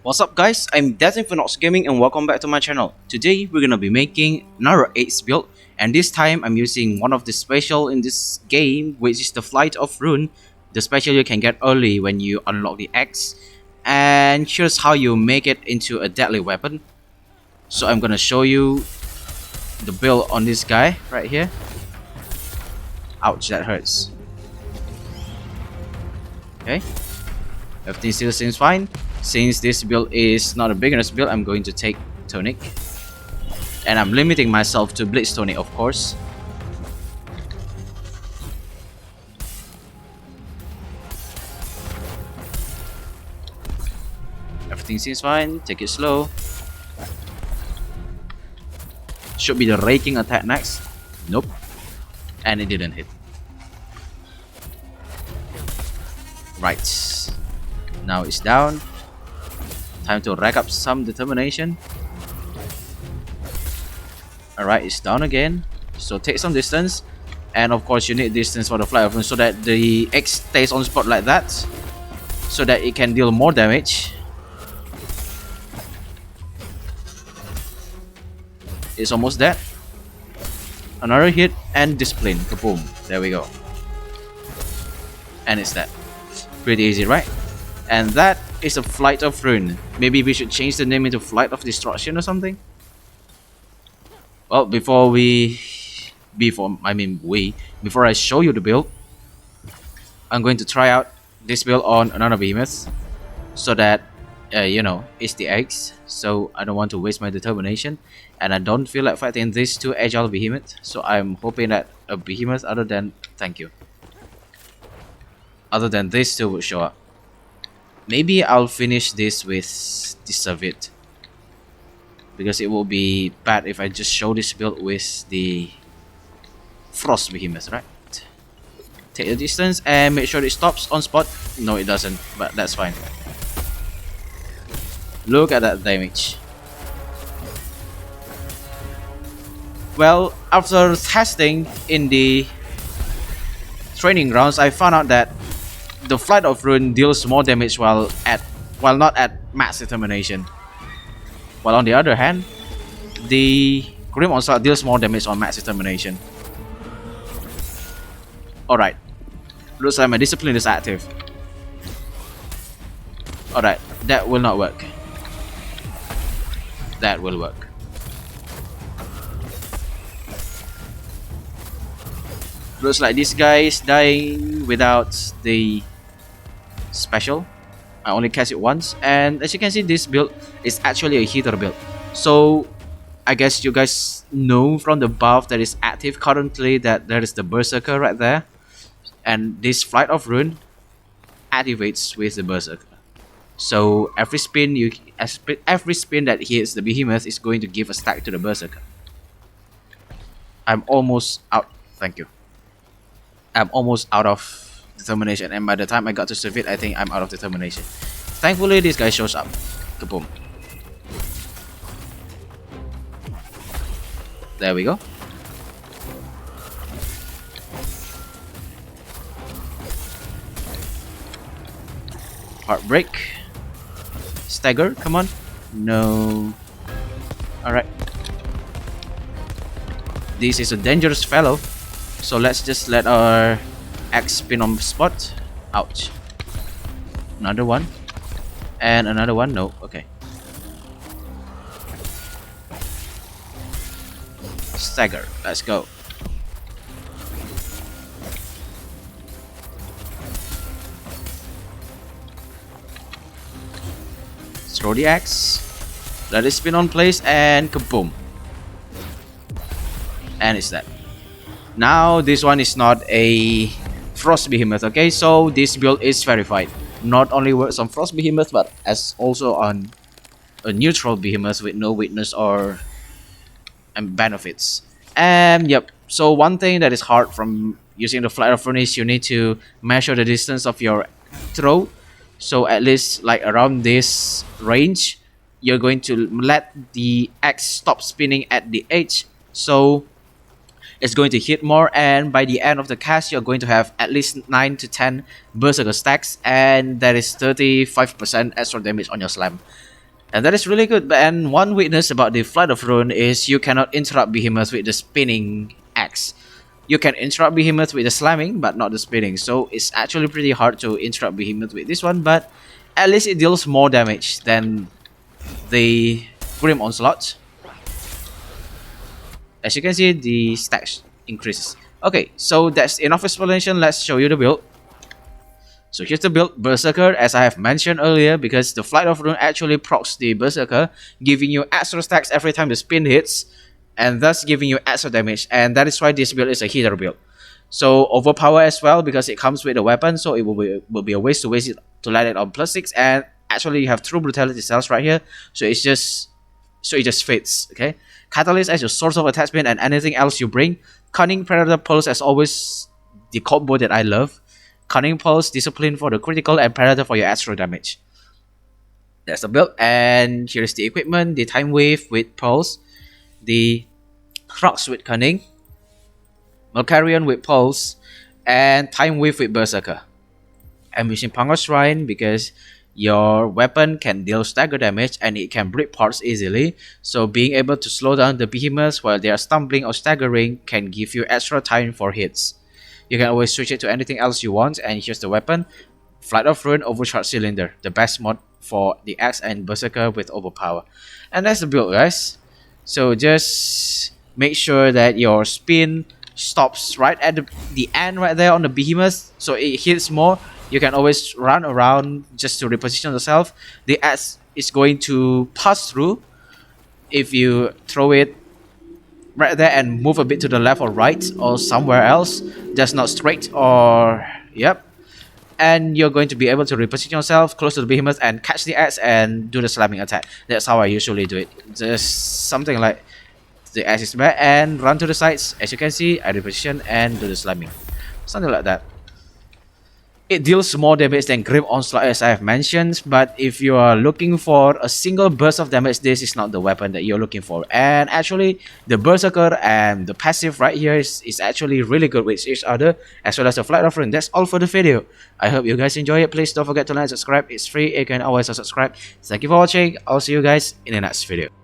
What's up guys, I'm DeatHInfernoXxGaming and welcome back to my channel. Today we're gonna be making another 8's build, and this time I'm using one of the special in this game, which is the Flight of Rune. The special you can get early when you unlock the X, and here's how you make it into a deadly weapon. So I'm gonna show you the build on this guy right here. Ouch, that hurts. Okay, everything still seems fine. Since this build is not a beginner's build, I'm going to take Tonic. And I'm limiting myself to Blitz Tonic, of course. Everything seems fine, take it slow. Should be the raking attack next. Nope. And it didn't hit. Right. Now it's down. Time to rack up some determination. Alright, it's down again. So take some distance. And of course you need distance for the Flight of Rune so that the X stays on spot like that. So that it can deal more damage. It's almost dead. Another hit and discipline. Kaboom. There we go. And it's dead. Pretty easy, right? And that is a Flight of Rune. Maybe we should change the name into Flight of Destruction or something. Well, before I show you the build, I'm going to try out this build on another behemoth, so that it's the X. So I don't want to waste my determination, and I don't feel like fighting these two agile behemoths. So I'm hoping that a behemoth other than these two would show up. Maybe I'll finish this with the Serviette, because it will be bad if I just show this build with the Frost Behemoth, right? Take the distance and make sure it stops on spot. No, it doesn't, but that's fine. Look at that damage. Well, after testing in the training grounds, I found out that the Flight of Rune deals more damage while not at max determination. While on the other hand, the Grim Onslaught deals more damage on max determination. Alright. Looks like my discipline is active. Alright, that will not work. That will work. Looks like this guy is dying without the special. I only cast it once, and as you can see, this build is actually a heater build. So I guess you guys know from the buff that is active currently that there is the Berserker right there, and this Flight of Rune activates with the Berserker. So every spin that hits the behemoth is going to give a stack to the Berserker. I'm almost out. Thank you. I'm almost out of determination, and by the time I got to Serviette, I think I'm out of determination. Thankfully, this guy shows up. Kaboom. There we go. Heartbreak. Stagger, come on. No. Alright. This is a dangerous fellow. So let's just let our X spin on spot. Ouch. Another one. And another one. No. Okay. Stagger. Let's go. Throw the X. Let it spin on place and kaboom. And it's dead. Now this one is not a Frost Behemoth, okay? So this build is verified. Not only works on Frost Behemoth, but as also on a neutral Behemoth with no weakness or benefits. And yep, so one thing that is hard from using the Flight of Rune is you need to measure the distance of your throw. So at least like around this range, you're going to let the X stop spinning at the edge. So it's going to hit more, and by the end of the cast you're going to have at least 9 to 10 Berserker stacks, and that is 35% extra damage on your slam. And that is really good. And one weakness about the Flight of Ruin is you cannot interrupt behemoths with the spinning axe. You can interrupt behemoth with the slamming, but not the spinning. So it's actually pretty hard to interrupt behemoth with this one, but at least it deals more damage than the Grim Onslaught. As you can see, the stacks increases. Okay, so that's enough explanation. Let's show you the build. So here's the build. Berserker, as I have mentioned earlier, because the Flight of Ruin actually procs the Berserker, giving you extra stacks every time the spin hits, and thus giving you extra damage. And that is why this build is a heater build. So overpower as well, because it comes with a weapon, so it will be a waste to waste it to land it on +6. And actually you have true brutality cells right here, so it just fits. Okay, Catalyst as your source of attachment and anything else you bring. Cunning, Predator, Pulse as always, the combo that I love. Cunning, Pulse, Discipline for the critical, and Predator for your extra damage. That's the build. And here's the equipment: the Time Wave with Pulse, the Crocs with Cunning, Malkarion with Pulse, and Time Wave with Berserker. I'm using Punga Shrine because your weapon can deal stagger damage and it can break parts easily, so being able to slow down the behemoths while they are stumbling or staggering can give you extra time for hits. You can always switch it to anything else you want, and here's the weapon: Flight of Ruin Overcharge Cylinder, the best mod for the axe and Berserker with overpower. And that's the build, guys. So just make sure that your spin stops right at the end right there on the behemoth, so it hits more. You can always run around just to reposition yourself. The axe is going to pass through if you throw it right there and move a bit to the left or right or somewhere else, just not straight, or yep. And you're going to be able to reposition yourself close to the behemoth and catch the axe and do the slamming attack. That's how I usually do it. Just something like the axe is back and run to the sides. As you can see, I reposition and do the slamming. Something like that. It deals more damage than Grim Onslaught, as I have mentioned, but if you are looking for a single burst of damage, this is not the weapon that you're looking for. And actually, the Berserker and the passive right here is actually really good with each other, as well as the Flight of Ruin. That's all for the video. I hope you guys enjoy it. Please don't forget to like and subscribe. It's free. You can always subscribe. Thank you for watching. I'll see you guys in the next video.